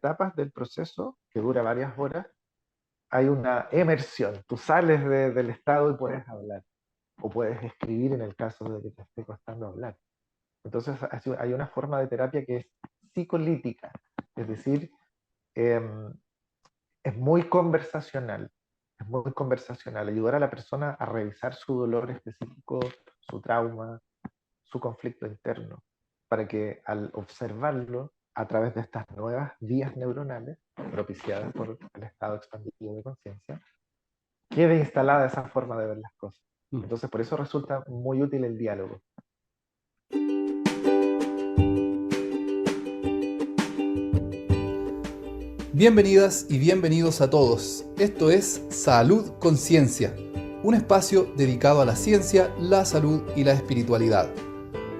etapas del proceso, que dura varias horas, hay una emersión. Tú sales del estado y puedes hablar, o puedes escribir en el caso de que te esté costando hablar. Entonces hay una forma de terapia que es psicolítica, es decir, em, es muy conversacional, es muy conversacional, ayudar a la persona a revisar su dolor específico, su trauma, su conflicto interno, para que al observarlo a través de estas nuevas vías neuronales propiciadas por el estado expandido de conciencia, quede instalada esa forma de ver las cosas. Entonces, por eso resulta muy útil el diálogo. Bienvenidas y bienvenidos a todos. Esto es Salud Conciencia, un espacio dedicado a la ciencia, la salud y la espiritualidad.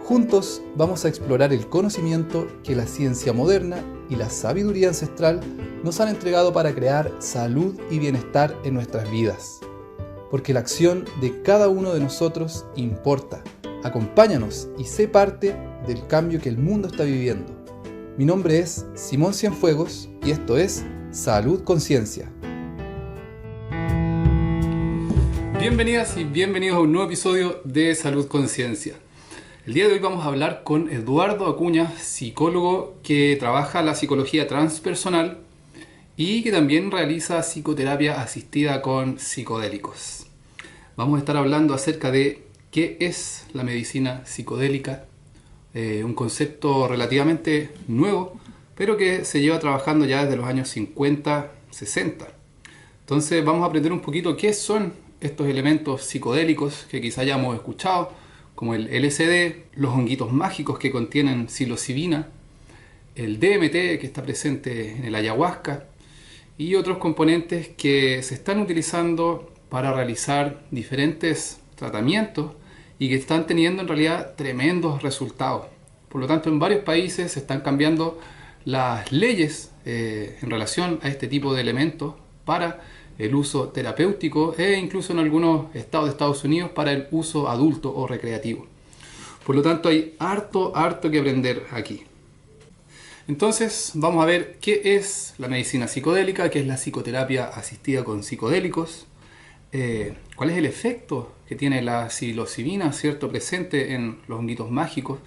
Juntos vamos a explorar el conocimiento que la ciencia moderna y la sabiduría ancestral nos han entregado para crear salud y bienestar en nuestras vidas. Porque la acción de cada uno de nosotros importa. Acompáñanos y sé parte del cambio que el mundo está viviendo. Mi nombre es Simón Cienfuegos y esto es Salud Conciencia. Bienvenidas y bienvenidos a un nuevo episodio de Salud Conciencia. El día de hoy vamos a hablar con Eduardo Acuña, psicólogo que trabaja la psicología transpersonal y que también realiza psicoterapia asistida con psicodélicos. Vamos a estar hablando acerca de qué es la medicina psicodélica, un concepto relativamente nuevo, pero que se lleva trabajando ya desde los años 50, 60. Entonces vamos a aprender un poquito qué son estos elementos psicodélicos que quizá hayamos escuchado, como el LSD, los honguitos mágicos que contienen psilocibina, el DMT que está presente en el ayahuasca y otros componentes que se están utilizando para realizar diferentes tratamientos y que están teniendo en realidad tremendos resultados. Por lo tanto, en varios países se están cambiando las leyes en relación a este tipo de elementos para el uso terapéutico e incluso en algunos estados de Estados Unidos para el uso adulto o recreativo. Por lo tanto, hay harto que aprender aquí. Entonces, vamos a ver qué es la medicina psicodélica, qué es la psicoterapia asistida con psicodélicos, cuál es el efecto que tiene la psilocibina, ¿cierto?, presente en los honguitos mágicos,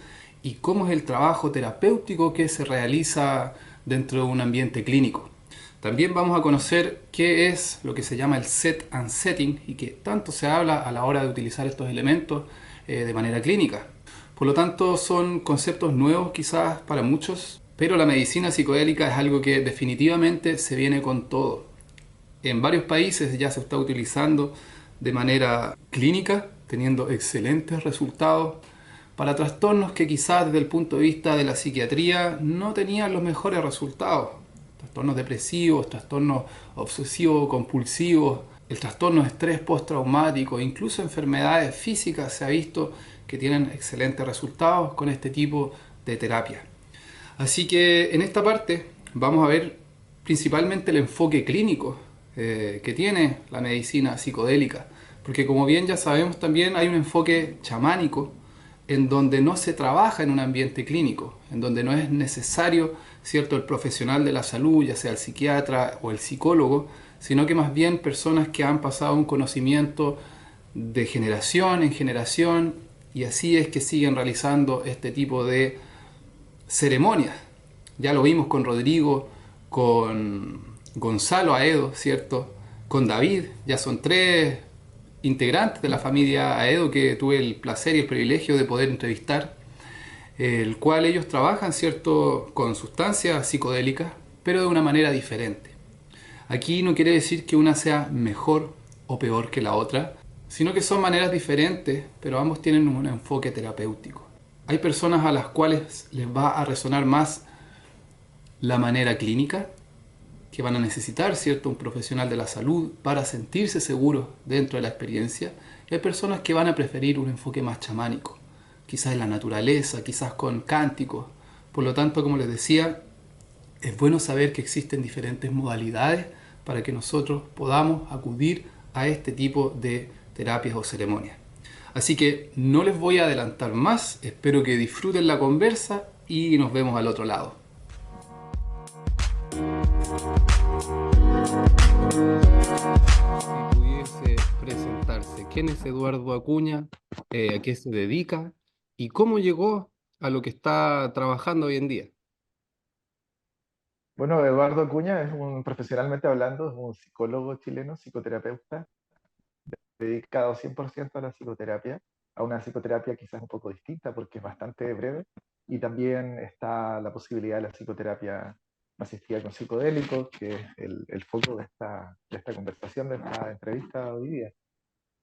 y cómo es el trabajo terapéutico que se realiza dentro de un ambiente clínico. También vamos a conocer qué es lo que se llama el set and setting y que tanto se habla a la hora de utilizar estos elementos de manera clínica. Por lo tanto, son conceptos nuevos quizás para muchos, pero la medicina psicodélica es algo que definitivamente se viene con todo. En varios países ya se está utilizando de manera clínica, teniendo excelentes resultados para trastornos que quizás desde el punto de vista de la psiquiatría no tenían los mejores resultados. Trastornos depresivos, trastornos obsesivo-compulsivos, el trastorno de estrés postraumático, incluso enfermedades físicas se ha visto que tienen excelentes resultados con este tipo de terapia. Así que en esta parte vamos a ver principalmente el enfoque clínico que tiene la medicina psicodélica, porque como bien ya sabemos también hay un enfoque chamánico en donde no se trabaja en un ambiente clínico, en donde no es necesario, ¿cierto?, el profesional de la salud, ya sea el psiquiatra o el psicólogo, sino que más bien personas que han pasado un conocimiento de generación en generación y así es que siguen realizando este tipo de ceremonias. Ya lo vimos con Rodrigo, con Gonzalo Aedo, ¿cierto?, con David, ya son 3 integrantes de la familia Aedo que tuve el placer y el privilegio de poder entrevistar, el cual ellos trabajan, ¿cierto?, con sustancias psicodélicas, pero de una manera diferente. Aquí no quiere decir que una sea mejor o peor que la otra, sino que son maneras diferentes, pero ambos tienen un enfoque terapéutico. Hay personas a las cuales les va a resonar más la manera clínica, que van a necesitar, ¿cierto?, un profesional de la salud para sentirse seguros dentro de la experiencia. Y hay personas que van a preferir un enfoque más chamánico, quizás en la naturaleza, quizás con cánticos. Por lo tanto, como les decía, es bueno saber que existen diferentes modalidades para que nosotros podamos acudir a este tipo de terapias o ceremonias. Así que no les voy a adelantar más, espero que disfruten la conversa y nos vemos al otro lado. Si pudiese presentarse, ¿quién es Eduardo Acuña? ¿A qué se dedica? ¿Y cómo llegó a lo que está trabajando hoy en día? Bueno, Eduardo Acuña profesionalmente hablando, es un psicólogo chileno, psicoterapeuta, dedicado 100% a la psicoterapia, a una psicoterapia quizás un poco distinta porque es bastante breve, y también está la posibilidad de la psicoterapia asistida con psicodélicos, que es el foco de esta conversación, de esta entrevista hoy día.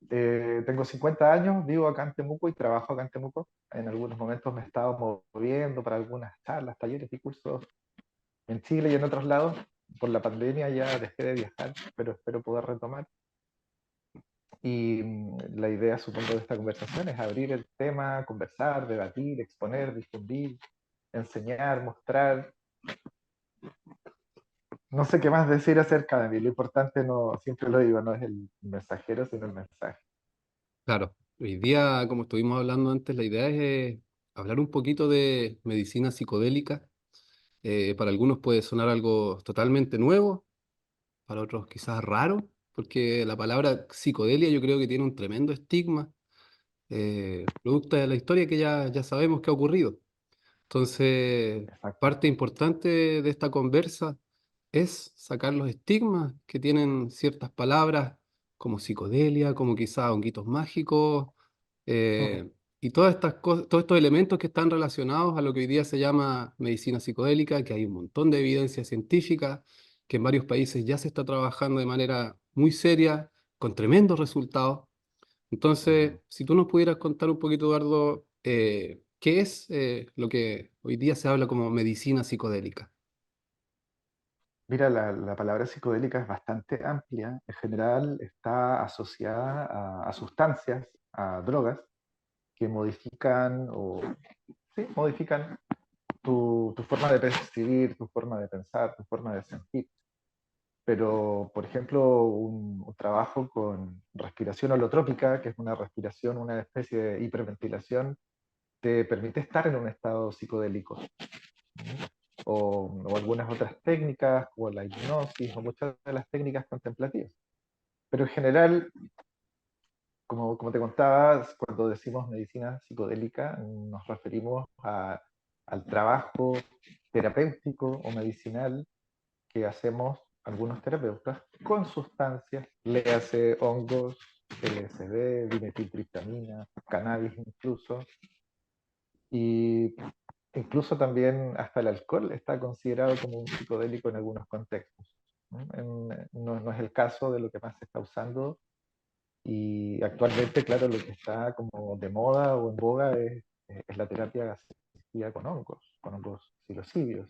Tengo 50 años, vivo acá en Temuco y trabajo acá en Temuco. En algunos momentos me he estado moviendo para algunas charlas, talleres y cursos en Chile y en otros lados. Por la pandemia ya dejé de viajar, pero espero poder retomar. Y la idea, supongo, de esta conversación es abrir el tema, conversar, debatir, exponer, difundir, enseñar, mostrar. No sé qué más decir acerca de mí. Lo importante, no, siempre lo digo, no es el mensajero, sino el mensaje. Claro, hoy día, como estuvimos hablando antes, la idea es hablar un poquito de medicina psicodélica. Para algunos puede sonar algo totalmente nuevo, para otros quizás raro, porque la palabra psicodelia yo creo que tiene un tremendo estigma, producto de la historia que ya sabemos que ha ocurrido. Entonces, Exacto. parte importante de esta conversa es sacar los estigmas que tienen ciertas palabras como psicodelia, como quizás honguitos mágicos, eh, y todas estas cosas, todos estos elementos que están relacionados a lo que hoy día se llama medicina psicodélica, que hay un montón de evidencia científica, que en varios países ya se está trabajando de manera muy seria, con tremendos resultados. Entonces, si tú nos pudieras contar un poquito, Eduardo, ¿qué es lo que hoy día se habla como medicina psicodélica? Mira, la palabra psicodélica es bastante amplia. En general está asociada a sustancias, a drogas, que modifican o sí, modifican tu forma de percibir, tu forma de pensar, tu forma de sentir. Pero, por ejemplo, un trabajo con respiración holotrópica, que es una respiración, una especie de hiperventilación, te permite estar en un estado psicodélico. O algunas otras técnicas, como la hipnosis, o muchas de las técnicas contemplativas. Pero en general, como te contaba, cuando decimos medicina psicodélica, nos referimos al trabajo terapéutico o medicinal que hacemos algunos terapeutas con sustancias, léase hongos, LSD, dimetiltriptamina, cannabis incluso, y incluso también hasta el alcohol está considerado como un psicodélico en algunos contextos. ¿No? No es el caso de lo que más se está usando, y actualmente, claro, lo que está como de moda o en boga es la terapia asistida con hongos psilocibios,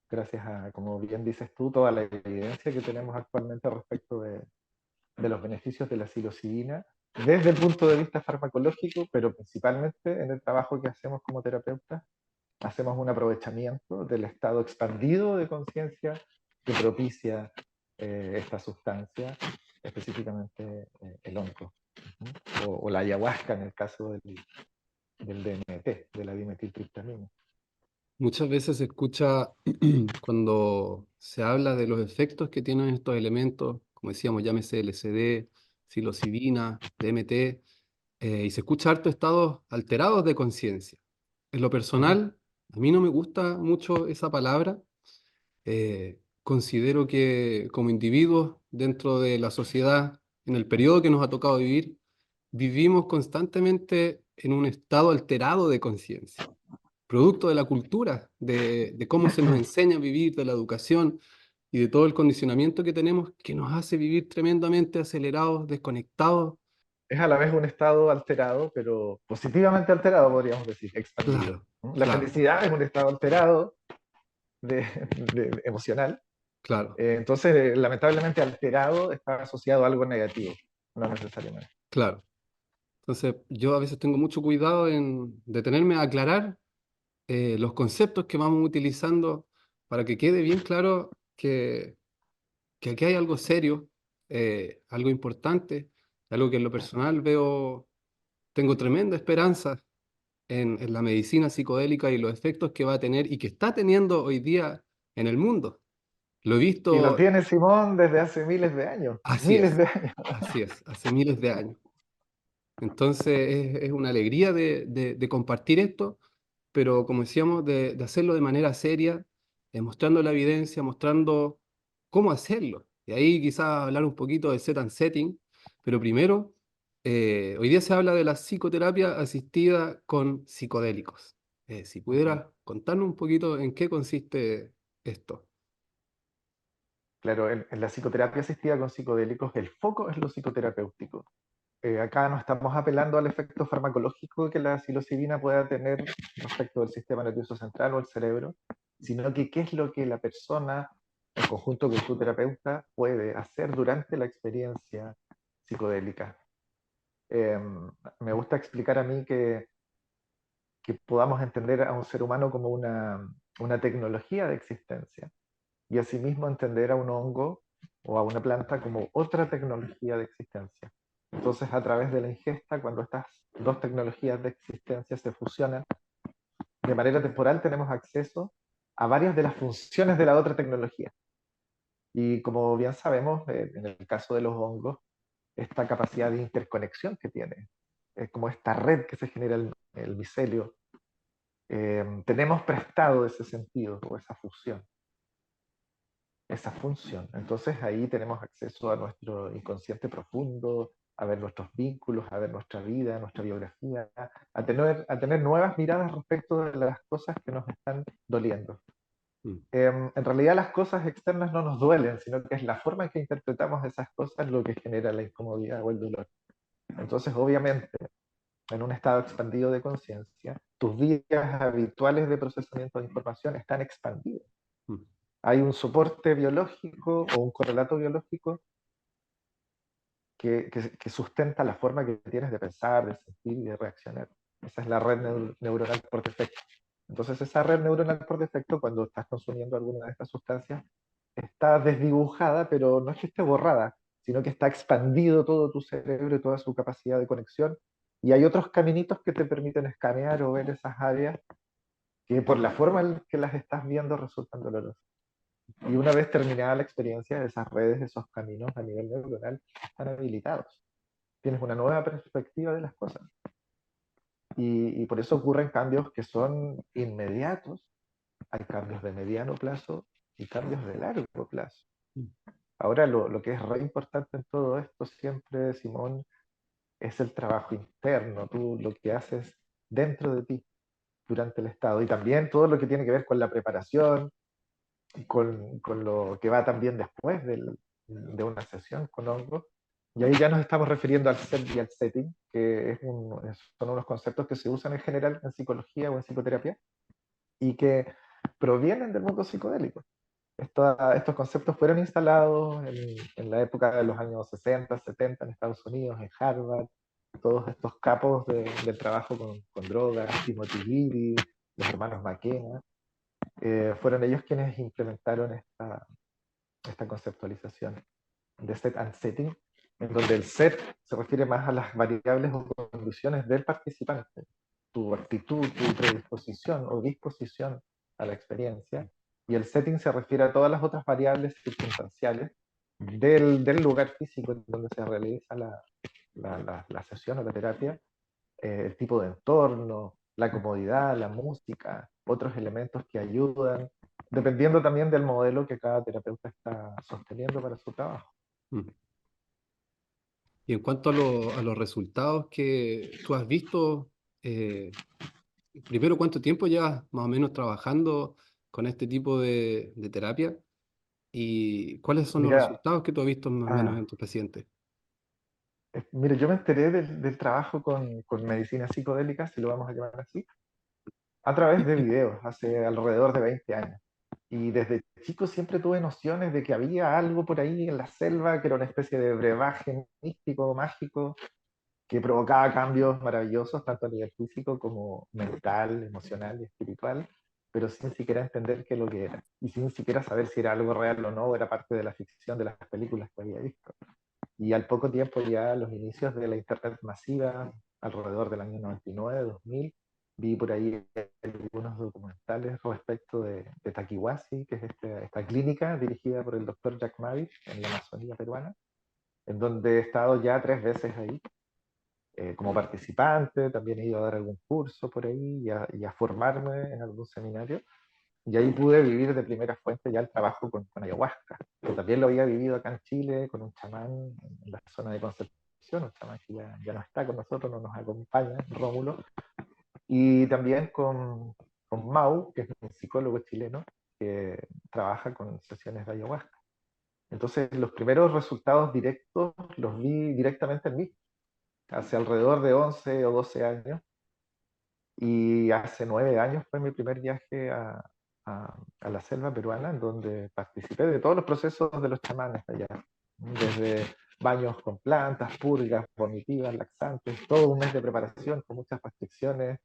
gracias a, como bien dices tú, toda la evidencia que tenemos actualmente respecto de los beneficios de la psilocibina desde el punto de vista farmacológico, pero principalmente en el trabajo que hacemos como terapeutas, hacemos un aprovechamiento del estado expandido de conciencia que propicia esta sustancia, específicamente el hongo, o la ayahuasca en el caso del DMT, de la dimetiltriptamina. Muchas veces se escucha cuando se habla de los efectos que tienen estos elementos, como decíamos, llámese LSD, psilocibina, DMT, y se escucha harto estados alterados de conciencia. En lo Uh -huh. personal, a mí no me gusta mucho esa palabra. Considero que como individuos dentro de la sociedad, en el periodo que nos ha tocado vivir, vivimos constantemente en un estado alterado de conciencia, producto de la cultura, de cómo se nos enseña a vivir, de la educación y de todo el condicionamiento que tenemos que nos hace vivir tremendamente acelerados, desconectados. Es a la vez un estado alterado, pero positivamente alterado, podríamos decir, expandido. Claro, La claro, felicidad es un estado alterado de, emocional. claro, Entonces, lamentablemente, alterado está asociado a algo negativo, no necesariamente. claro. Entonces, yo a veces tengo mucho cuidado en detenerme a aclarar los conceptos que vamos utilizando para que quede bien claro que aquí hay algo serio, algo importante, algo que en lo personal veo, tengo tremenda esperanza en la medicina psicodélica y los efectos que va a tener y que está teniendo hoy día en el mundo. Lo he Y lo visto, tiene Simón desde hace así miles es, de años. así es, hace miles de años. Entonces es una alegría de compartir esto, pero como decíamos, de hacerlo de manera seria, mostrando la evidencia, mostrando cómo hacerlo. Y ahí quizás hablar un poquito de set and setting, pero primero, hoy día se habla de la psicoterapia asistida con psicodélicos. Si Ujú. pudieras contarnos un poquito en qué consiste esto. Claro, en la psicoterapia asistida con psicodélicos, el foco es lo psicoterapéutico. Acá no estamos apelando al efecto farmacológico que la psilocibina pueda tener respecto del sistema nervioso central o el cerebro, sino que qué es lo que la persona, en conjunto con su terapeuta, puede hacer durante la experiencia psicodélica. Eh, Me gusta explicar a mí que podamos entender a un ser humano como una tecnología de existencia y asimismo entender a un hongo o a una planta como otra tecnología de existencia. Entonces, a través de la ingesta, cuando estas dos tecnologías de existencia se fusionan, de manera temporal tenemos acceso a varias de las funciones de la otra tecnología. Y como bien sabemos, en el caso de los hongos, esta capacidad de interconexión que tiene, como esta red que se genera el micelio, tenemos prestado ese sentido o esa fusión, esa función. Entonces ahí tenemos acceso a nuestro inconsciente profundo, a ver nuestros vínculos, a ver nuestra vida, nuestra biografía, a tener nuevas miradas respecto de las cosas que nos están doliendo. Mm. En realidad las cosas externas no nos duelen, sino que es la forma en que interpretamos esas cosas lo que genera la incomodidad o el dolor. Entonces, obviamente, en un estado expandido de conciencia, tus vías habituales de procesamiento de información están expandidas. Mm. Hay un soporte biológico o un correlato biológico que sustenta la forma que tienes de pensar, de sentir y de reaccionar. Esa es la red neuronal por defecto. Entonces, esa red neuronal por defecto, cuando estás consumiendo alguna de estas sustancias, está desdibujada, pero no es que esté borrada, sino que está expandido todo tu cerebro y toda su capacidad de conexión. Y hay otros caminitos que te permiten escanear o ver esas áreas que por la forma en que las estás viendo resultan dolorosas. Y una vez terminada la experiencia, esas redes, esos caminos a nivel neuronal están habilitados. Tienes una nueva perspectiva de las cosas. Y por eso ocurren cambios que son inmediatos. Hay cambios de mediano plazo y cambios de largo plazo. Mm. Ahora, lo que es re importante en todo esto siempre, Simón, es el trabajo interno, tú lo que haces dentro de ti durante el estado y también todo lo que tiene que ver con la preparación, con lo que va también después de una sesión con hongos. Y ahí ya nos estamos refiriendo al set y al setting, que son unos conceptos que se usan en general en psicología o en psicoterapia y que provienen del mundo psicodélico. Estos conceptos fueron instalados en la época de los años 60, 70 en Estados Unidos, en Harvard. Todos estos capos del trabajo con drogas, Timothy Leary, los hermanos McKenna, fueron ellos quienes implementaron esta conceptualización de set and setting, en donde el set se refiere más a las variables o condiciones del participante, tu actitud, tu predisposición o disposición a la experiencia, y el setting se refiere a todas las otras variables circunstanciales del lugar físico en donde se realiza la sesión o la terapia, el tipo de entorno, la comodidad, la música, otros elementos que ayudan, dependiendo también del modelo que cada terapeuta está sosteniendo para su trabajo. Mm. Y en cuanto a los resultados que tú has visto, eh, primero, ¿cuánto tiempo llevas más o menos trabajando con este tipo de terapia? ¿Y cuáles son los Mira, resultados que tú has visto más o menos ah, en tus pacientes? mira, yo me enteré del trabajo con medicina psicodélica, si lo vamos a llamar así, a través de videos, hace alrededor de 20 años. Y desde chico siempre tuve nociones de que había algo por ahí en la selva que era una especie de brebaje místico, mágico, que provocaba cambios maravillosos, tanto a nivel físico como mental, emocional y espiritual, pero sin siquiera entender qué es lo que era. Y sin siquiera saber si era algo real o no, o era parte de la ficción de las películas que había visto. Y al poco tiempo ya los inicios de la Internet masiva, alrededor del año 99, 2000, Vi por ahí algunos documentales respecto de Taquihuasi, que es esta clínica dirigida por el doctor Jack Mavis en la Amazonía peruana, en donde he estado ya 3 veces ahí como participante. También he ido a dar algún curso por ahí y a formarme en algún seminario. Y ahí pude vivir de primera fuente ya el trabajo con ayahuasca, que también lo había vivido acá en Chile con un chamán en la zona de Concepción, un chamán que ya no está con nosotros, no nos acompaña, Rómulo, y también con Mau, que es un psicólogo chileno que trabaja con sesiones de ayahuasca. Entonces, los primeros resultados directos los vi directamente en mí, hace alrededor de 11 o 12 años, y hace 9 años fue mi primer viaje a la selva peruana, en donde participé de todos los procesos de los chamanes allá, desde baños con plantas, purgas, vomitivas, laxantes, todo un mes de preparación con muchas restricciones,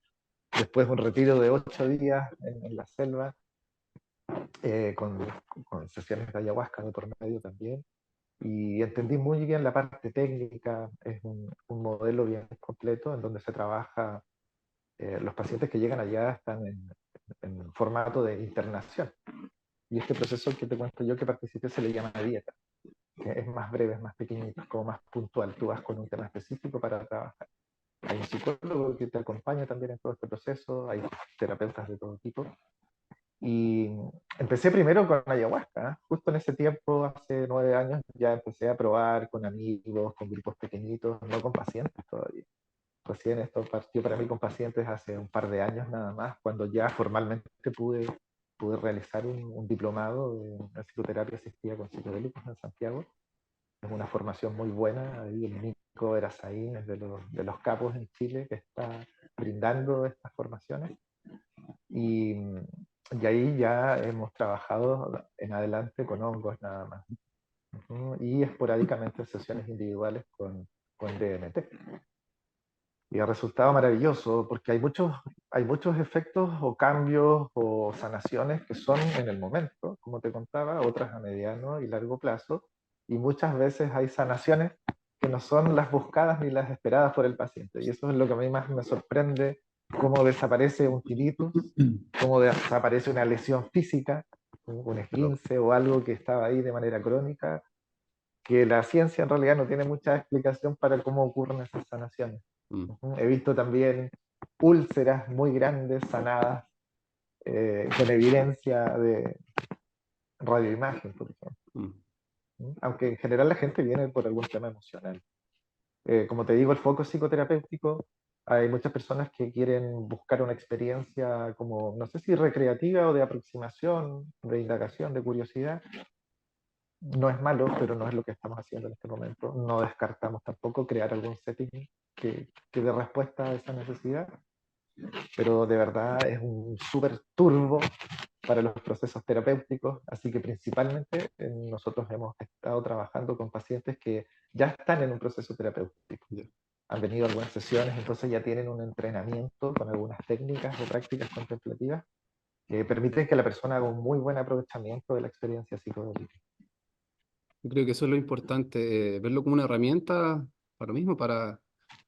después un retiro de 8 días en la selva, eh, con, con sesiones de ayahuasca de por medio también, y entendí muy bien la parte técnica. Es un modelo bien completo en donde se trabaja. Los pacientes que llegan allá están en formato de internación. Y este proceso que te cuento yo que participé se le llama dieta. Es más breve, es más pequeñito, como más puntual. Tú vas con un tema específico para trabajar. Hay un psicólogo que te acompaña también en todo este proceso, hay terapeutas de todo tipo. Y empecé primero con ayahuasca, ¿eh? Justo en ese tiempo, hace 9 años, ya empecé a probar con amigos, con grupos pequeñitos, no con pacientes todavía. Recién esto partió para mí con pacientes hace un par de años nada más, cuando ya formalmente pude realizar un diplomado de psicoterapia asistida con psicodélicos en Santiago. Es una formación muy buena. Ahí el Nico Erazaín es de los capos en Chile que está brindando estas formaciones. Y, y ahí ya hemos trabajado en adelante con hongos nada más. Y esporádicamente sesiones individuales con DMT. Y ha resultado maravilloso porque hay muchos efectos o cambios o sanaciones que son en el momento, como te contaba, otras a mediano y largo plazo, y muchas veces hay sanaciones que no son las buscadas ni las esperadas por el paciente. Y eso es lo que a mí más me sorprende, cómo desaparece un tinnitus, cómo desaparece una lesión física, un Claro. esguince o algo que estaba ahí de manera crónica, que la ciencia en realidad no tiene mucha explicación para cómo ocurren esas sanaciones. Mm, He visto también úlceras muy grandes sanadas con evidencia de radioimagen, por ejemplo. mm. Aunque en general la gente viene por algún tema emocional. Como te digo, el foco psicoterapéutico, hay muchas personas que quieren buscar una experiencia como, no sé si recreativa o de aproximación, de indagación, de curiosidad. No es malo, pero no es lo que estamos haciendo en este momento. No descartamos tampoco crear algún setting que dé respuesta a esa necesidad, pero de verdad es un súper turbo para los procesos terapéuticos, así que principalmente nosotros hemos estado trabajando con pacientes que ya están en un proceso terapéutico. Ya. Han venido a algunas sesiones, entonces ya tienen un entrenamiento con algunas técnicas o prácticas contemplativas que permiten que la persona haga un muy buen aprovechamiento de la experiencia psicodélica. Yo creo que eso es lo importante, verlo como una herramienta para lo mismo,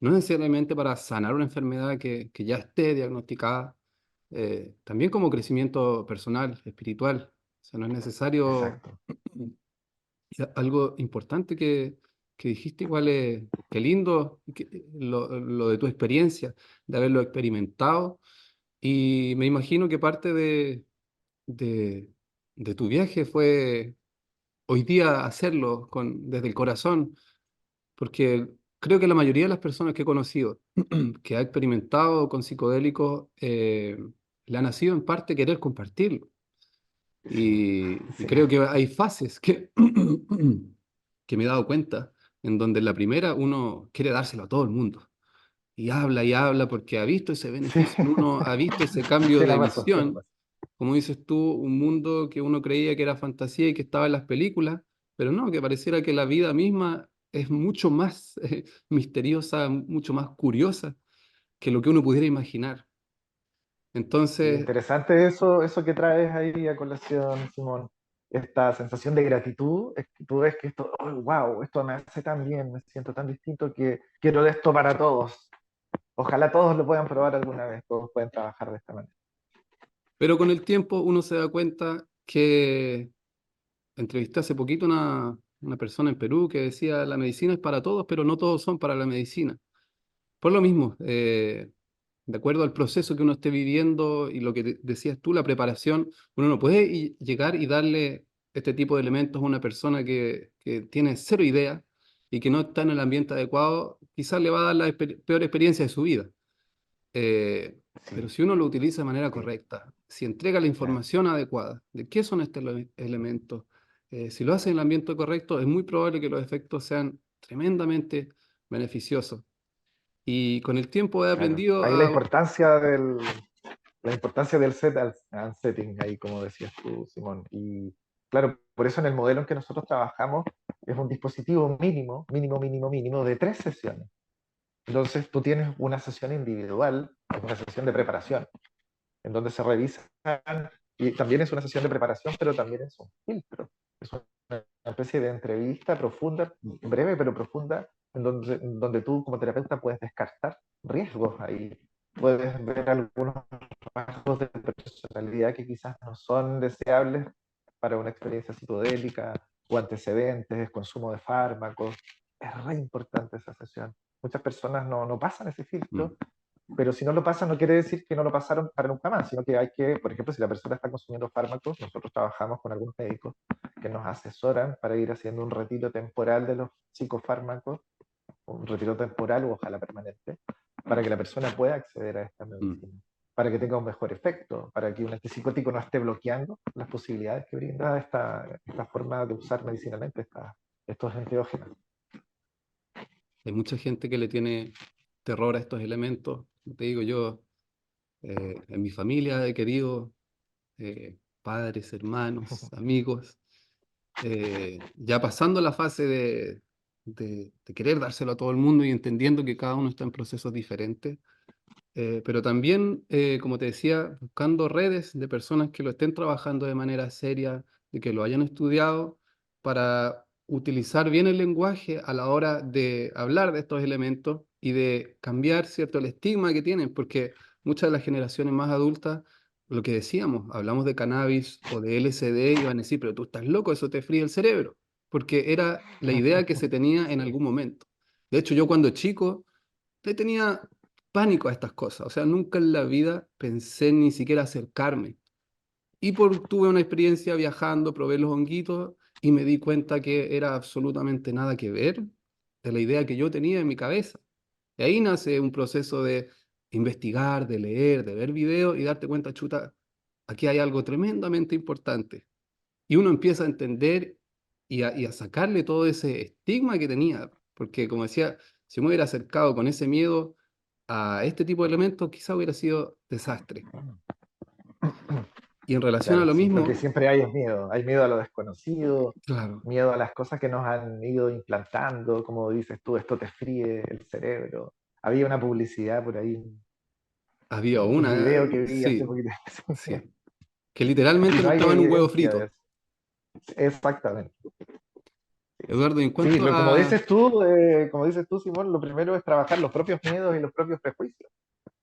no necesariamente para sanar una enfermedad que ya esté diagnosticada, también como crecimiento personal, espiritual. O sea, no es necesario. Exacto. Y algo importante que dijiste, igual es, qué lindo lo de tu experiencia, de haberlo experimentado. Y me imagino que parte de, de tu viaje fue hoy día hacerlo desde el corazón, porque creo que la mayoría de las personas que he conocido que ha experimentado con psicodélicos, le ha nacido en parte querer compartirlo. Y Sí, creo que hay fases que me he dado cuenta, en donde en la primera uno quiere dárselo a todo el mundo. Y habla porque ha visto ese sí. beneficio en uno, ha visto ese cambio Tiene de razón, tiene visión. razón. Como dices tú, un mundo que uno creía que era fantasía y que estaba en las películas, pero no, que pareciera que la vida misma es mucho más misteriosa, mucho más curiosa que lo que uno pudiera imaginar. Sí, Entonces, interesante eso que traes ahí a colación, Simón. Esta sensación de gratitud, es que tú ves que esto, oh, wow, esto me hace tan bien, me siento tan distinto que quiero de esto para todos. Ojalá todos lo puedan probar alguna vez, todos pueden trabajar de esta manera. Pero con el tiempo uno se da cuenta que entrevisté hace poquito una persona en Perú que decía, la medicina es para todos, pero no todos son para la medicina. Por lo mismo, de acuerdo al proceso que uno esté viviendo y lo que decías tú, la preparación, uno no puede llegar y darle este tipo de elementos a una persona que tiene cero idea y que no está en el ambiente adecuado, quizás le va a dar la peor experiencia de su vida. Eh, pero Sí, si uno lo utiliza de manera sí, correcta, si entrega la claro. información adecuada de qué son estos elementos, si lo hace en el ambiente correcto, es muy probable que los efectos sean tremendamente beneficiosos. Y con el tiempo he Claro. aprendido Ahí a... la importancia del set and setting, ahí como decías tú, Simón. Y claro, por eso en el modelo en que nosotros trabajamos es un dispositivo mínimo de 3 sesiones. Entonces tú tienes una sesión individual, una sesión de preparación, en donde se revisan, y también es una sesión de preparación, pero también es un filtro. Es una especie de entrevista profunda, breve pero profunda, en donde tú como terapeuta puedes descartar riesgos ahí. Puedes ver algunos rasgos de personalidad que quizás no son deseables para una experiencia psicodélica o antecedentes, consumo de fármacos. Es re importante esa sesión. Muchas personas no pasan ese Mm, filtro, pero si no lo pasan no quiere decir que no lo pasaron para nunca más, sino que hay que, por ejemplo, si la persona está consumiendo fármacos, nosotros trabajamos con algunos médicos que nos asesoran para ir haciendo un retiro temporal de los psicofármacos, un retiro temporal o ojalá permanente, para que la persona pueda acceder a esta mm. medicina, para que tenga un mejor efecto, para que un antipsicótico no esté bloqueando las posibilidades que brinda esta forma de usar medicinalmente estos enteógenos. Hay mucha gente que le tiene terror a estos elementos. Como te digo, yo en mi familia he querido padres, hermanos, amigos, ya pasando la fase de querer dárselo a todo el mundo y entendiendo que cada uno está en procesos diferentes. Pero también, como te decía, buscando redes de personas que lo estén trabajando de manera seria, de que lo hayan estudiado, para utilizar bien el lenguaje a la hora de hablar de estos elementos y de cambiar, ¿cierto?, el estigma que tienen, porque muchas de las generaciones más adultas, lo que decíamos, hablamos de cannabis o de LSD y van a decir, pero tú estás loco, eso te fríe el cerebro, porque era la idea que se tenía en Sí. algún momento. De hecho, yo cuando chico le tenía pánico a estas cosas. O sea, nunca en la vida pensé ni siquiera acercarme. Tuve una experiencia viajando, probé los honguitos y me di cuenta que era absolutamente nada que ver de la idea que yo tenía en mi cabeza. Y ahí nace un proceso de investigar, de leer, de ver videos y darte cuenta, chuta, aquí hay algo tremendamente importante. Y uno empieza a entender y a sacarle todo ese estigma que tenía. Porque, como decía, si me hubiera acercado con ese miedo a este tipo de elementos, quizá hubiera sido desastre. Y en relación a Claro, lo sí, lo que mismo, siempre hay miedo a lo desconocido, claro, miedo a las cosas que nos han ido implantando, como dices tú, esto te fríe el cerebro. Había una publicidad por ahí, había un una, video que vi hace sí, poquito. sí, que Y literalmente no hay mostraban un huevo evidencia de frito. eso. Exactamente. Eduardo, en Sí, cuanto como dices tú, Simón, lo primero es trabajar los propios miedos y los propios prejuicios.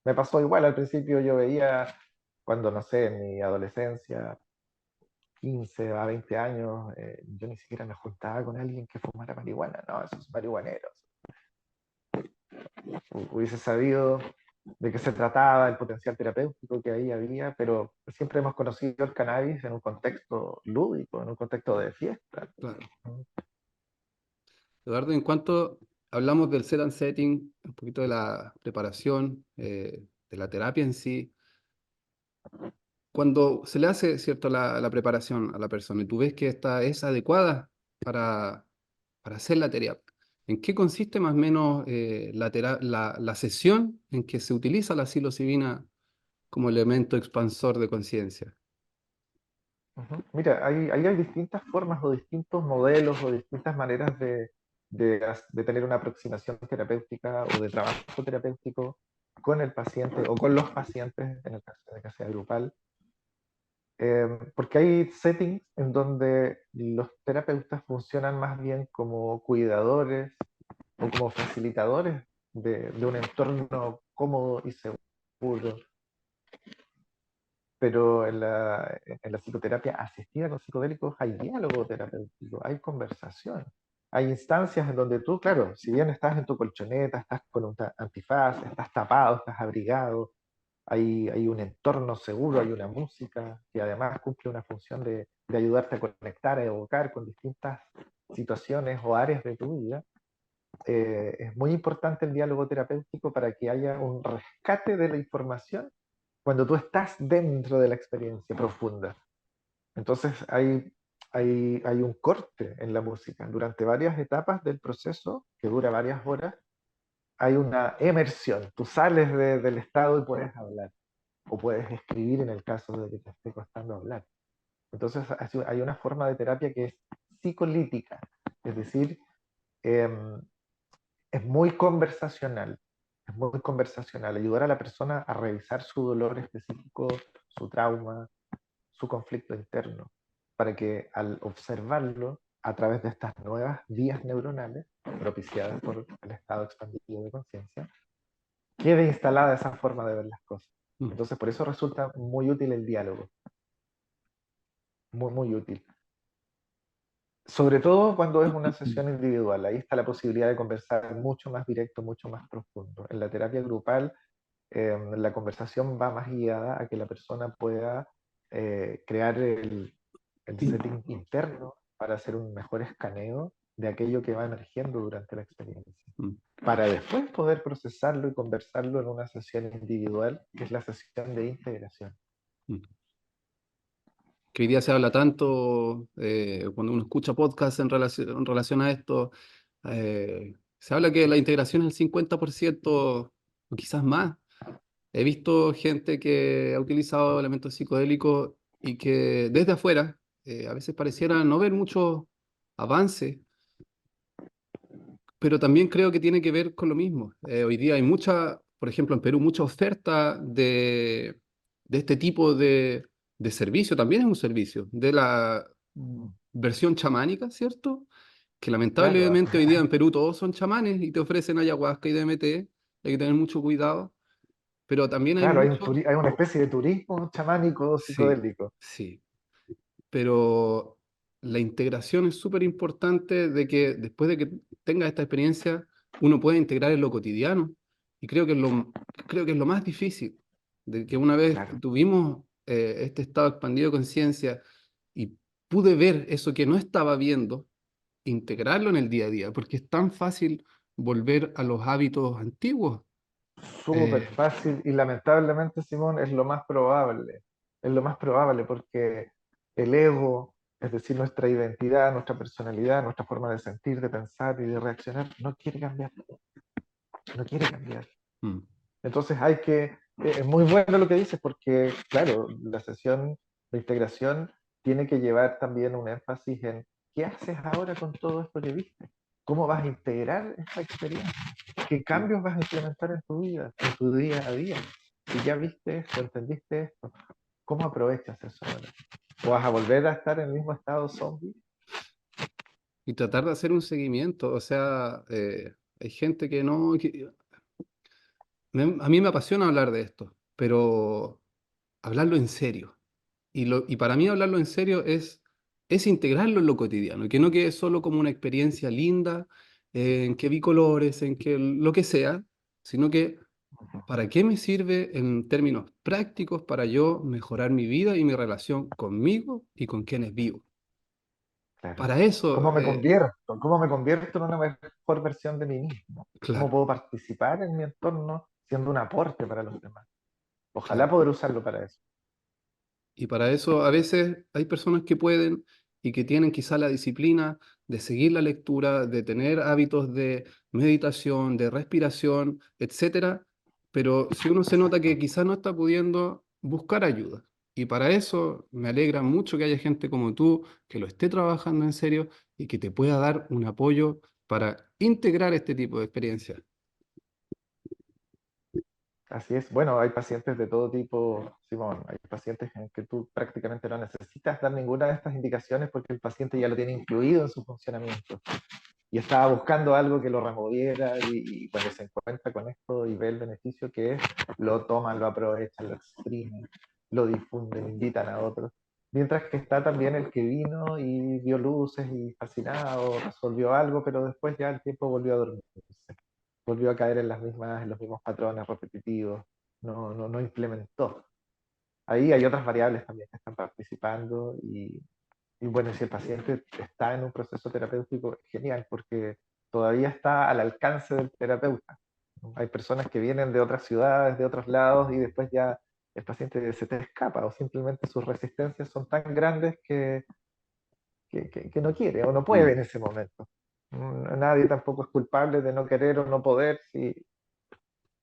Me pasó igual, al principio yo veía, cuando, no sé, en mi adolescencia, 15 a 20 años, yo ni siquiera me juntaba con alguien que fumara marihuana, no, esos marihuaneros. Hubiese sabido de qué se trataba, el potencial terapéutico que ahí había, pero siempre hemos conocido el cannabis en un contexto lúdico, en un contexto de fiesta. claro, Eduardo, en cuanto hablamos del set and setting, un poquito de la preparación, de la terapia en sí, cuando se le hace, ¿cierto?, la preparación a la persona y tú ves que esta es adecuada para, para hacer la terapia, ¿en qué consiste más o menos la sesión en que se utiliza la psilocibina como elemento expansor de conciencia? Ujú. Mira, ahí hay distintas formas o distintos modelos o distintas maneras de tener una aproximación terapéutica o de trabajo terapéutico con el paciente o con los pacientes, en el caso de que sea grupal. Porque hay settings en donde los terapeutas funcionan más bien como cuidadores o como facilitadores de un entorno cómodo y seguro. Pero en la psicoterapia asistida con psicodélicos hay diálogo terapéutico, hay conversación. Hay instancias en donde tú, claro, si bien estás en tu colchoneta, estás con un antifaz, estás tapado, estás abrigado, hay un entorno seguro, hay una música que además cumple una función de ayudarte a conectar, a evocar con distintas situaciones o áreas de tu vida. Es muy importante el diálogo terapéutico para que haya un rescate de la información cuando tú estás dentro de la experiencia profunda. Entonces hay un corte en la música. Durante varias etapas del proceso, que dura varias horas, hay una emersión. Tú sales del estado y puedes hablar, o puedes escribir en el caso de que te esté costando hablar. Entonces hay una forma de terapia que es psicolítica, es decir, eh, es muy conversacional. Es muy conversacional, ayudar a la persona a revisar su dolor específico, su trauma, su conflicto interno, para que al observarlo a través de estas nuevas vías neuronales propiciadas por el estado expandido de conciencia, quede instalada esa forma de ver las cosas. Mm. Entonces, por eso resulta muy útil el diálogo, muy, muy útil. Sobre todo cuando es una sesión individual, ahí está la posibilidad de conversar mucho más directo, mucho más profundo. En la terapia grupal, la conversación va más guiada a que la persona pueda crear el setting interno para hacer un mejor escaneo de aquello que va emergiendo durante la experiencia, Mm. para después poder procesarlo y conversarlo en una sesión individual, que es la sesión de integración. Mm. Que hoy día se habla tanto, cuando uno escucha podcasts en relación a esto, se habla que la integración es el 50% o quizás más. He visto gente que ha utilizado elementos psicodélicos y que desde afuera a veces pareciera no ver mucho avance, pero también creo que tiene que ver con lo mismo. Hoy día hay mucha, por ejemplo, en Perú, mucha oferta de este tipo de servicio, también es un servicio, de la versión chamánica, ¿cierto? Que Claro, lamentablemente hoy día en Perú todos son chamanes y te ofrecen ayahuasca y DMT, hay que tener mucho cuidado, pero también hay claro, mucho, hay una especie de turismo chamánico sí, psicodélico. sí, pero la integración es súper importante de que después de que tengas esta experiencia, uno puede integrar en lo cotidiano. Y creo que es lo más difícil, de que una vez Claro. tuvimos este estado expandido de conciencia y pude ver eso que no estaba viendo, integrarlo en el día a día, porque es tan fácil volver a los hábitos antiguos. Súper Eh, fácil y lamentablemente, Simón, es lo más probable. Es lo más probable porque el ego, es decir, nuestra identidad, nuestra personalidad, nuestra forma de sentir, de pensar y de reaccionar, no quiere cambiar. No quiere cambiar. mm, Entonces es muy bueno lo que dices porque, claro, la sesión de integración tiene que llevar también un énfasis en qué haces ahora con todo esto que viste, cómo vas a integrar esta experiencia, qué mm. cambios vas a implementar en tu vida, en tu día a día. Si ya viste esto, entendiste esto, ¿cómo aprovechas eso ahora? ¿O vas a volver a estar en el mismo estado zombie? Y tratar de hacer un seguimiento, o sea, hay gente que no, a mí me apasiona hablar de esto, pero hablarlo en serio. Y para mí hablarlo en serio es integrarlo en lo cotidiano, y que no quede solo como una experiencia linda, en que vi colores, en que lo que sea, sino que ¿para qué me sirve en términos prácticos para yo mejorar mi vida y mi relación conmigo y con quienes vivo? Claro. Para eso, ¿Cómo me convierto? ¿Cómo me convierto en una mejor versión de mí mismo? ¿Cómo claro, puedo participar en mi entorno siendo un aporte para los demás? Ojalá claro. poder usarlo para eso. Y para eso a veces hay personas que pueden y que tienen quizá la disciplina de seguir la lectura, de tener hábitos de meditación, de respiración, etcétera. Pero si uno se nota que quizá no está pudiendo buscar ayuda. Y para eso me alegra mucho que haya gente como tú que lo esté trabajando en serio y que te pueda dar un apoyo para integrar este tipo de experiencias. Así es. Bueno, hay pacientes de todo tipo, Simón. Hay pacientes en que tú prácticamente no necesitas dar ninguna de estas indicaciones porque el paciente ya lo tiene incluido en su funcionamiento. y estaba buscando algo que lo removiera y cuando se encuentra con esto y ve el beneficio que es, lo toman, lo aprovechan, lo exprimen, lo difunden, invitan a otros. Mientras que está también el que vino y vio luces y fascinado, resolvió algo, pero después ya el tiempo volvió a dormirse, volvió a caer en en los mismos patrones repetitivos, no implementó. Ahí hay otras variables también que están participando y bueno, si el paciente está en un proceso terapéutico, genial, porque todavía está al alcance del terapeuta. Hay personas que vienen de otras ciudades, de otros lados, y después ya el paciente se te escapa, o simplemente sus resistencias son tan grandes que no quiere o no puede Mm, en ese momento. Nadie tampoco es culpable de no querer o no poder si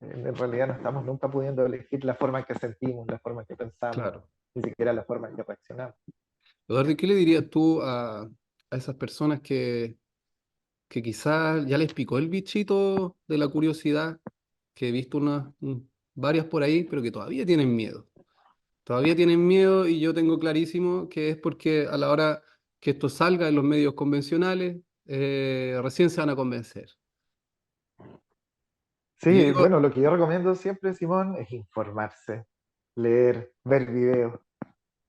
en realidad no estamos nunca pudiendo elegir la forma en que sentimos, la forma en que pensamos, claro. ni siquiera la forma en que reaccionamos. Eduardo, ¿y qué le dirías tú a esas personas que quizás ya les picó el bichito de la curiosidad, que he visto varias por ahí, pero que todavía tienen miedo? Todavía tienen miedo y yo tengo clarísimo que es porque a la hora que esto salga en los medios convencionales, recién se van a convencer. Y yo Sí, digo, bueno, lo que yo recomiendo siempre, Simón, es informarse, leer, ver videos,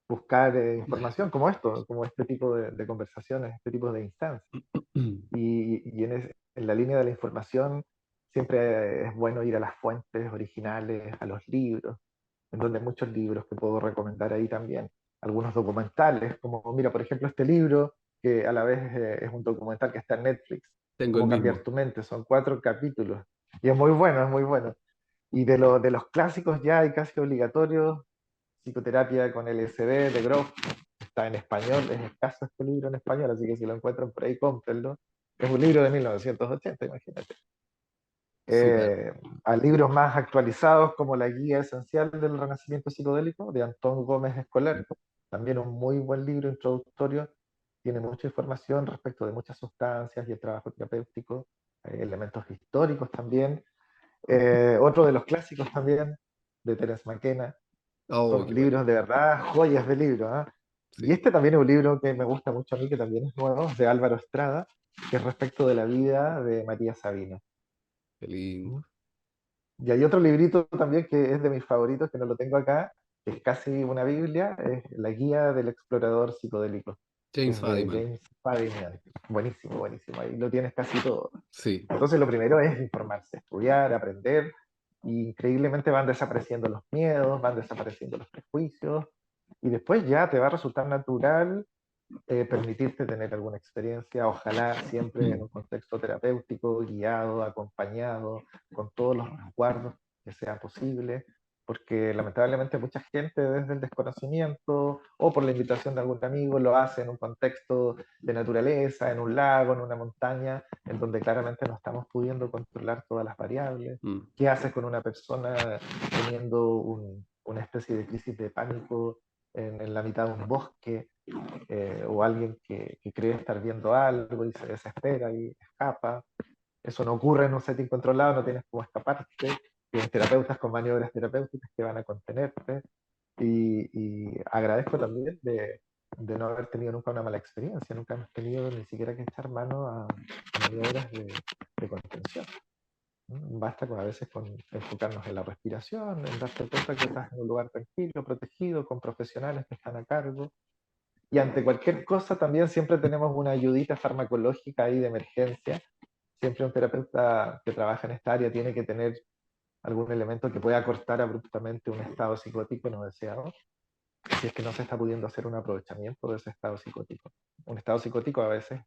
buscar información como esto, como este tipo de conversaciones, este tipo de instancias. En la línea de la información siempre es bueno ir a las fuentes originales, a los libros, en donde hay muchos libros que puedo recomendar ahí también. Algunos documentales, como mira, por ejemplo, este libro, que a la vez es un documental que está en Netflix, tengo el Cómo cambiar mismo. tu mente, son 4 capítulos. Y es muy bueno, es muy bueno. Y de los clásicos ya hay casi obligatorios, Psicoterapia con LSD de Groff, está en español, es escaso este libro en español, así que si lo encuentran por ahí, cómprenlo. Es un libro de 1980, imagínate. Súper. Eh, a libros más actualizados como La Guía Esencial del Renacimiento Psicodélico de Antón Gómez Escolar, también un muy buen libro introductorio, tiene mucha información respecto de muchas sustancias y el trabajo terapéutico, elementos históricos también. Otro de los clásicos también, de Terence McKenna, Oh, son qué bueno. libros de verdad, joyas de libros. ¿Ah? Y Sí, este también es un libro que me gusta mucho a mí, que también es nuevo, es de Álvaro Estrada, que es respecto de la vida de María Sabina. qué lindo. ¿Mm? Y hay otro librito también que es de mis favoritos, que no lo tengo acá, que es casi una Biblia, es La Guía del Explorador Psicodélico, que James es de Fadiman. James Fadiman. Buenísimo, buenísimo, ahí lo tienes casi todo. Sí. Entonces lo primero es informarse, estudiar, aprender, y increíblemente van desapareciendo los miedos, van desapareciendo los prejuicios, y después ya te va a resultar natural permitirte tener alguna experiencia, ojalá siempre en Mm. un contexto terapéutico, guiado, acompañado, con todos los resguardos que sea posible, porque lamentablemente mucha gente desde el desconocimiento o por la invitación de algún amigo lo hace en un contexto de naturaleza, en un lago, en una montaña, en donde claramente no estamos pudiendo controlar todas las variables. Mm. ¿Qué haces con una persona teniendo una especie de crisis de pánico en la mitad de un bosque? O alguien que cree estar viendo algo y se desespera y escapa. Eso no ocurre en un setting controlado, no tienes cómo escaparte. Tienes terapeutas con maniobras terapéuticas que van a contenerte. Y agradezco también de no haber tenido nunca una mala experiencia, nunca hemos tenido ni siquiera que echar mano a maniobras de contención. Basta con, a veces con enfocarnos en la respiración, en darte cuenta que estás en un lugar tranquilo, protegido, con profesionales que están a cargo, y ante cualquier cosa también siempre tenemos una ayudita farmacológica ahí de emergencia. Siempre un terapeuta que trabaja en esta área tiene que tener algún elemento que pueda cortar abruptamente un estado psicótico no deseado, si es que no se está pudiendo hacer un aprovechamiento de ese estado psicótico. Un estado psicótico a veces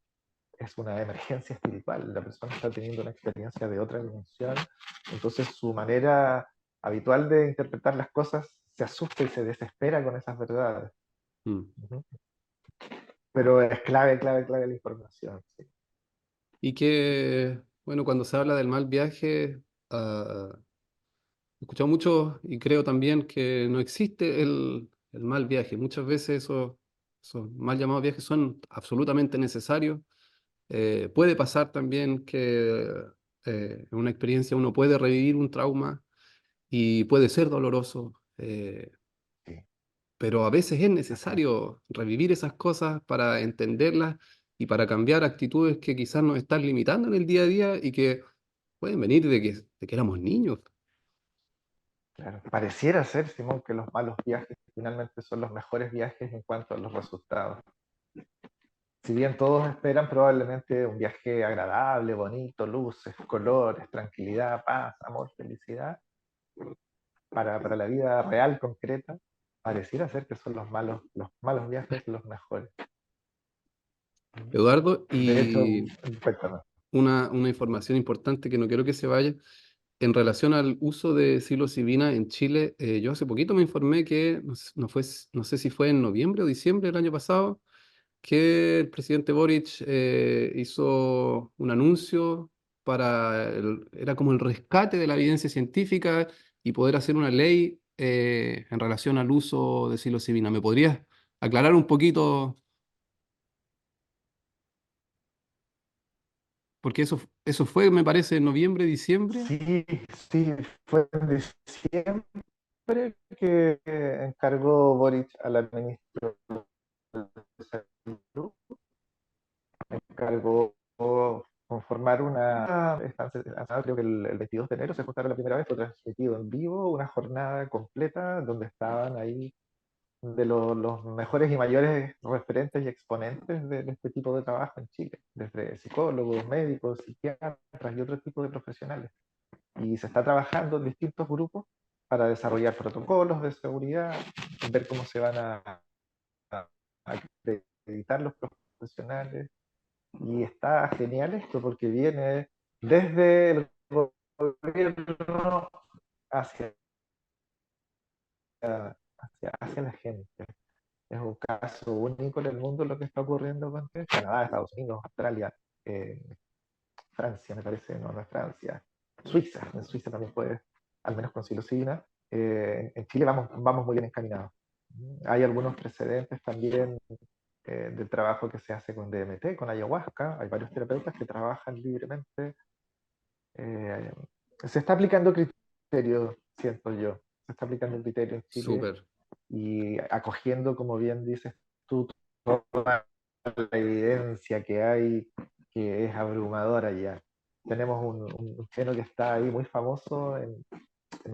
es una emergencia espiritual, la persona está teniendo una experiencia de otra dimensión, entonces su manera habitual de interpretar las cosas se asusta y se desespera con esas verdades. Mm. Ujú. Pero es clave, clave, clave la información. Sí. Y que, bueno, cuando se habla del mal viaje, he escuchado mucho y creo también que no existe el mal viaje. Muchas veces esos mal llamados viajes son absolutamente necesarios. Puede pasar también que en una experiencia uno puede revivir un trauma y puede ser doloroso, Sí. pero a veces es Así es. necesario revivir esas cosas para entenderlas y para cambiar actitudes que quizás nos están limitando en el día a día y que pueden venir de que éramos niños. Claro. Pareciera ser, Simón, que los malos viajes finalmente son los mejores viajes en cuanto a los resultados. Si bien todos esperan probablemente un viaje agradable, bonito, luces, colores, tranquilidad, paz, amor, felicidad, para la vida real, concreta, pareciera ser que son los malos viajes los mejores. Eduardo, De hecho, y cuéntame. una información importante que no quiero que se vaya. En relación al uso de psilocibina en Chile, yo hace poquito me informé que, no sé si fue en noviembre o diciembre del año pasado, que el presidente Boric hizo un anuncio era como el rescate de la evidencia científica y poder hacer una ley en relación al uso de psilocibina. ¿Me podrías aclarar un poquito? Porque eso fue, me parece, en noviembre, diciembre. Sí, sí, fue en diciembre que encargó Boric a la ministra de Salud, encargó conformar una estancia, creo que el 22 de enero se juntaron la primera vez, fue transmitido en vivo, una jornada completa donde estaban ahí de los mejores y mayores referentes y exponentes de este tipo de trabajo en Chile, desde psicólogos, médicos, psiquiatras y otro tipo de profesionales. Y se está trabajando en distintos grupos para desarrollar protocolos de seguridad, ver cómo se van a acreditar los profesionales. Y está genial esto porque viene desde el gobierno hacia, hacia la gente. Es un caso único en el mundo lo que está ocurriendo con Canadá, Estados Unidos, Australia, eh, Francia, me parece, no, no es Francia, Suiza, en Suiza también puede, al menos con psilocibina. En Chile vamos muy bien encaminados. Hay algunos precedentes también del trabajo que se hace con DMT, con ayahuasca. Hay varios terapeutas que trabajan libremente. Eh, Se está aplicando criterio, siento yo. Se está aplicando un criterio en Chile Súper, y acogiendo, como bien dices tú, toda la evidencia que hay, que es abrumadora ya. Tenemos un cheno que está ahí muy famoso en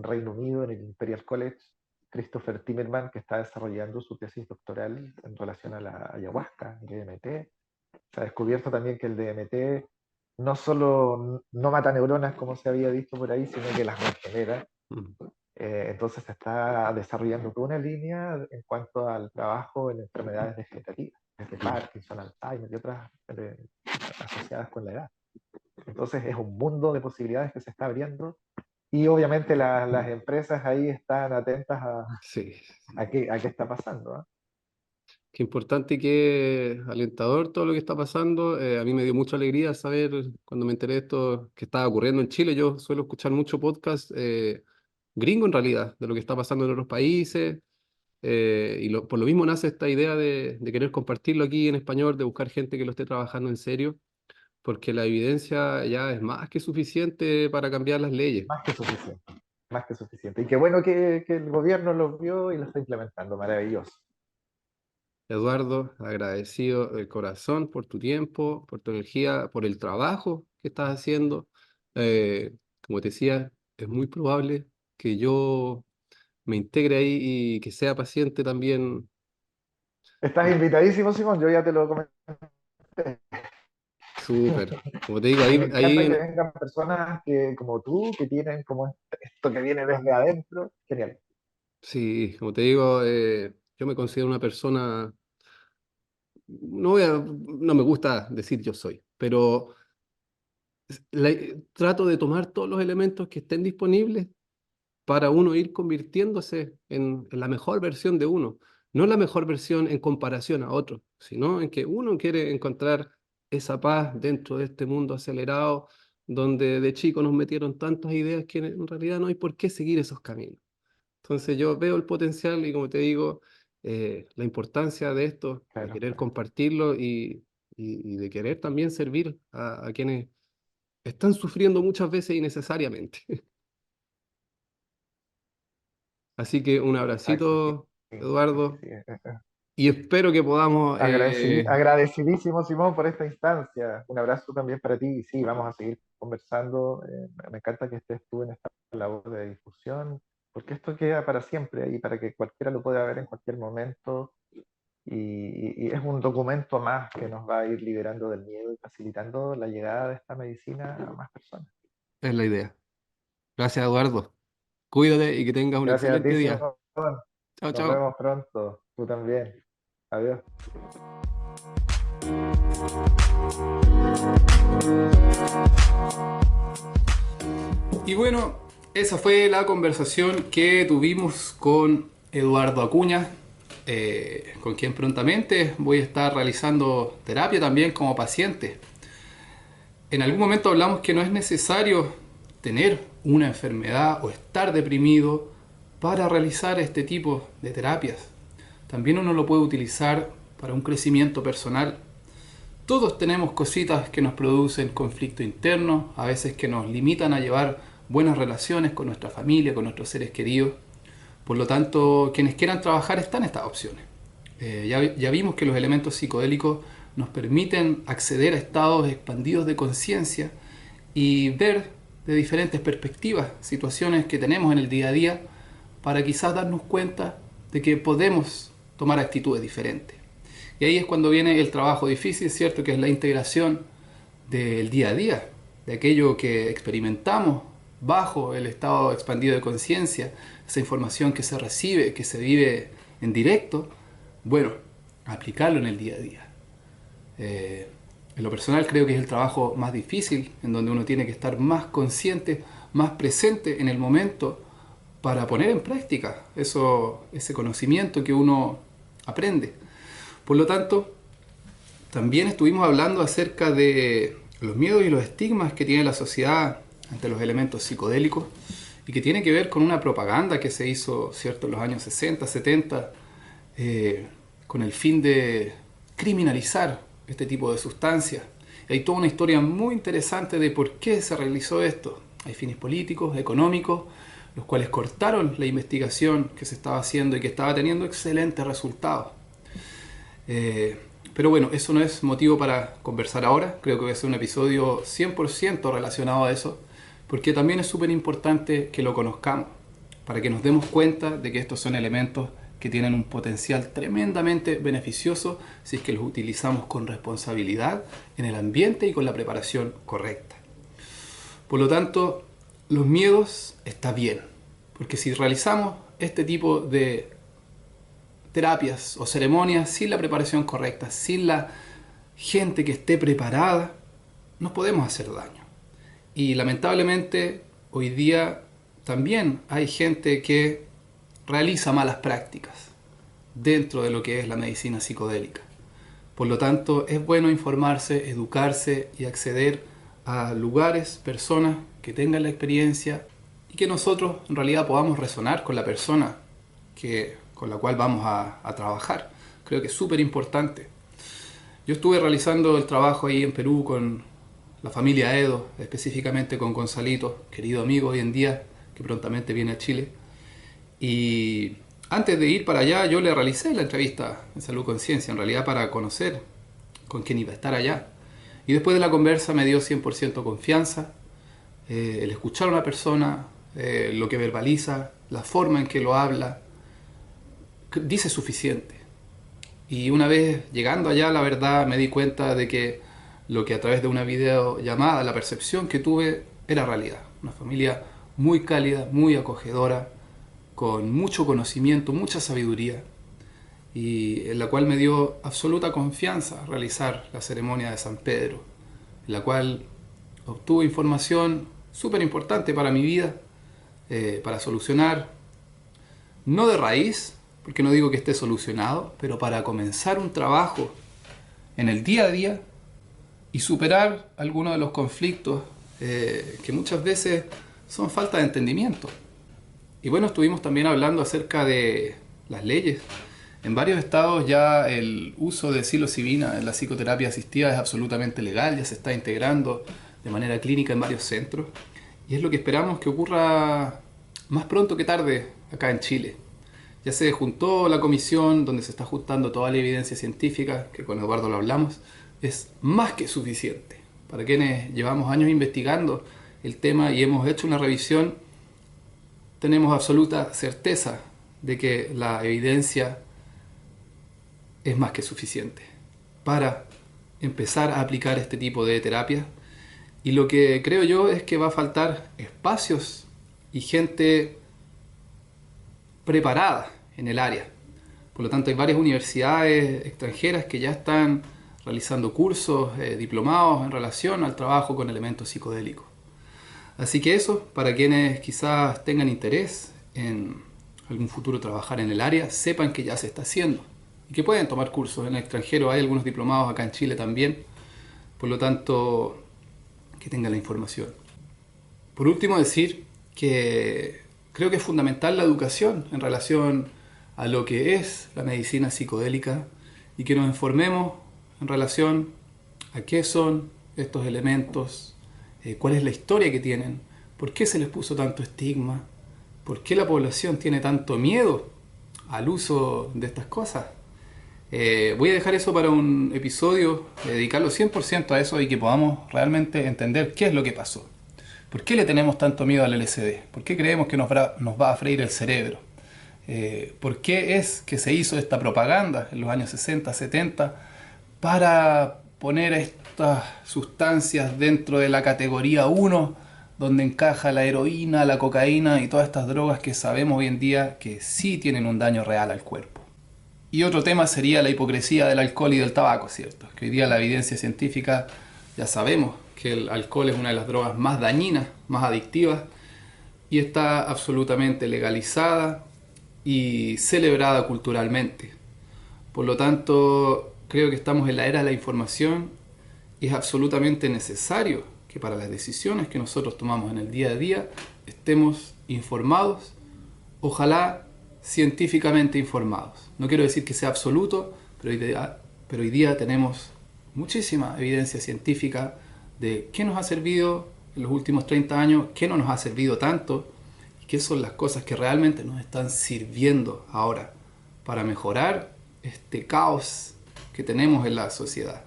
Reino Unido, en el Imperial College, Christopher Timmerman, que está desarrollando su tesis doctoral en relación a la ayahuasca, el DMT. Se ha descubierto también que el DMT no solo no mata neuronas, como se había visto por ahí, sino que las regenera. mm, Entonces se está desarrollando toda una línea en cuanto al trabajo en enfermedades vegetativas, desde Parkinson, Alzheimer y otras asociadas con la edad. Entonces es un mundo de posibilidades que se está abriendo y obviamente las empresas ahí están atentas sí. a qué está pasando. ¿Eh? Qué importante y qué alentador todo lo que está pasando. A mí me dio mucha alegría saber cuando me enteré de esto que estaba ocurriendo en Chile. Yo suelo escuchar mucho podcast gringo en realidad, de lo que está pasando en otros países. Por lo mismo nace esta idea de querer compartirlo aquí en español, de buscar gente que lo esté trabajando en serio, porque la evidencia ya es más que suficiente para cambiar las leyes. Más que suficiente, más que suficiente. Y qué bueno que el gobierno lo vio y lo está implementando, maravilloso. Eduardo, agradecido de corazón por tu tiempo, por tu energía, por el trabajo que estás haciendo. Como te decía, es muy probable que yo me integre ahí y que sea paciente también. Estás invitadísimo, Simón, yo ya te lo comenté. Súper. Como te digo, Y me ahí encanta que vengan personas que, como tú, que tienen como esto que viene desde adentro. Genial. sí, como te digo, yo me considero una persona, no me gusta decir yo soy, pero trato de tomar todos los elementos que estén disponibles para uno ir convirtiéndose en la mejor versión de uno. No la mejor versión en comparación a otro, sino en que uno quiere encontrar esa paz dentro de este mundo acelerado, donde de chico nos metieron tantas ideas que en realidad no hay por qué seguir esos caminos. Entonces yo veo el potencial y como te digo, la importancia de esto, de Claro, querer compartirlo y de querer también servir a quienes están sufriendo muchas veces innecesariamente. Así que un exacto. Sí, abracito, sí, sí, Eduardo. sí. y espero que podamos... Agradecidísimo, Simón, por esta instancia. Un abrazo también para ti. Y sí, vamos a seguir conversando. Me encanta que estés tú en esta labor de difusión, porque esto queda para siempre y para que cualquiera lo pueda ver en cualquier momento. Y es un documento más que nos va a ir liberando del miedo y facilitando la llegada de esta medicina a más personas. es la idea. Gracias, Eduardo. Cuídate y que tengas un Gracias a excelente ti, día. Simón. Chao, Nos chao. vemos pronto. Tú también. Adiós. Y bueno, esa fue la conversación que tuvimos con Eduardo Acuña, con quien prontamente voy a estar realizando terapia también como paciente. En algún momento hablamos que no es necesario tener una enfermedad o estar deprimido para realizar este tipo de terapias. También uno lo puede utilizar para un crecimiento personal. Todos tenemos cositas que nos producen conflicto interno, a veces que nos limitan a llevar buenas relaciones con nuestra familia, con nuestros seres queridos. Por lo tanto, quienes quieran trabajar están estas opciones. Ya vimos que los elementos psicodélicos nos permiten acceder a estados expandidos de conciencia y ver de diferentes perspectivas situaciones que tenemos en el día a día para quizás darnos cuenta de que podemos tomar actitudes diferentes. Y ahí es cuando viene el trabajo difícil, ¿cierto? Que es la integración del día a día, de aquello que experimentamos bajo el estado expandido de conciencia, esa información que se recibe, que se vive en directo, bueno, aplicarlo en el día a día. En lo personal creo que es el trabajo más difícil, en donde uno tiene que estar más consciente, más presente en el momento para poner en práctica ese conocimiento que uno aprende. Por lo tanto, también estuvimos hablando acerca de los miedos y los estigmas que tiene la sociedad ante los elementos psicodélicos y que tiene que ver con una propaganda que se hizo, ¿cierto?, en los años 60, 70, con el fin de criminalizar este tipo de sustancias. Y hay toda una historia muy interesante de por qué se realizó esto. Hay fines políticos, económicos, los cuales cortaron la investigación que se estaba haciendo y que estaba teniendo excelentes resultados. Pero bueno, eso no es motivo para conversar ahora. Creo que va a ser un episodio 100% relacionado a eso, porque también es súper importante que lo conozcamos, para que nos demos cuenta de que estos son elementos que tienen un potencial tremendamente beneficioso si es que los utilizamos con responsabilidad en el ambiente y con la preparación correcta. Por lo tanto, los miedos está bien, porque si realizamos este tipo de terapias o ceremonias sin la preparación correcta, sin la gente que esté preparada, nos podemos hacer daño. Y lamentablemente hoy día también hay gente que realiza malas prácticas dentro de lo que es la medicina psicodélica. Por lo tanto, es bueno informarse, educarse y acceder a lugares, personas que tengan la experiencia y que nosotros en realidad podamos resonar con la persona con la cual vamos a trabajar. Creo que es súper importante. Yo estuve realizando el trabajo ahí en Perú con la familia Edo, específicamente con Gonzalito, querido amigo hoy en día, que prontamente viene a Chile. Y antes de ir para allá, yo le realicé la entrevista en Salud Conciencia, en realidad para conocer con quién iba a estar allá. Y después de la conversa me dio 100% confianza, el escuchar a una persona, lo que verbaliza, la forma en que lo habla, dice suficiente. Y una vez llegando allá, la verdad me di cuenta de que lo que a través de una videollamada, la percepción que tuve era realidad. Una familia muy cálida, muy acogedora, con mucho conocimiento, mucha sabiduría, y en la cual me dio absoluta confianza realizar la ceremonia de San Pedro, en la cual obtuve información súper importante para mi vida, para solucionar, no de raíz, porque no digo que esté solucionado, pero para comenzar un trabajo en el día a día y superar algunos de los conflictos que muchas veces son falta de entendimiento. Y bueno, estuvimos también hablando acerca de las leyes. En varios estados ya el uso de psilocibina en la psicoterapia asistida es absolutamente legal, ya se está integrando de manera clínica en varios centros. Y es lo que esperamos que ocurra más pronto que tarde acá en Chile, Ya se juntó la comisión donde se está juntando toda la evidencia científica, que con Eduardo lo hablamos, es más que suficiente. Para quienes llevamos años investigando el tema y hemos hecho una revisión, tenemos absoluta certeza de que la evidencia es más que suficiente para empezar a aplicar este tipo de terapias. Y lo que creo yo es que va a faltar espacios y gente preparada en el área. Por lo tanto, hay varias universidades extranjeras que ya están realizando cursos, diplomados en relación al trabajo con elementos psicodélicos. Así que eso, para quienes quizás tengan interés en algún futuro trabajar en el área, sepan que ya se está haciendo y que pueden tomar cursos en el extranjero. Hay algunos diplomados acá en Chile también. Por lo tanto, que tengan la información. Por último, decir que creo que es fundamental la educación en relación a lo que es la medicina psicodélica y que nos informemos en relación a qué son estos elementos, cuál es la historia que tienen, por qué se les puso tanto estigma, por qué la población tiene tanto miedo al uso de estas cosas. Voy a dejar eso para un episodio, dedicarlo 100% a eso y que podamos realmente entender qué es lo que pasó. ¿Por qué le tenemos tanto miedo al LSD? ¿Por qué creemos que nos va a freír el cerebro? ¿Por qué es que se hizo esta propaganda en los años 60, 70 para poner estas sustancias dentro de la categoría 1, donde encaja la heroína, la cocaína y todas estas drogas que sabemos hoy en día que sí tienen un daño real al cuerpo? Y otro tema sería la hipocresía del alcohol y del tabaco, ¿cierto? Que hoy día la evidencia científica ya sabemos que el alcohol es una de las drogas más dañinas, más adictivas, y está absolutamente legalizada y celebrada culturalmente. Por lo tanto, creo que estamos en la era de la información y es absolutamente necesario que para las decisiones que nosotros tomamos en el día a día estemos informados, ojalá científicamente informados. No quiero decir que sea absoluto, pero hoy día tenemos muchísima evidencia científica de qué nos ha servido en los últimos 30 años, qué no nos ha servido tanto y qué son las cosas que realmente nos están sirviendo ahora para mejorar este caos que tenemos en la sociedad.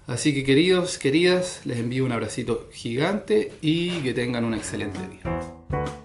Así que queridos, queridas, les envío un abracito gigante y que tengan un excelente día.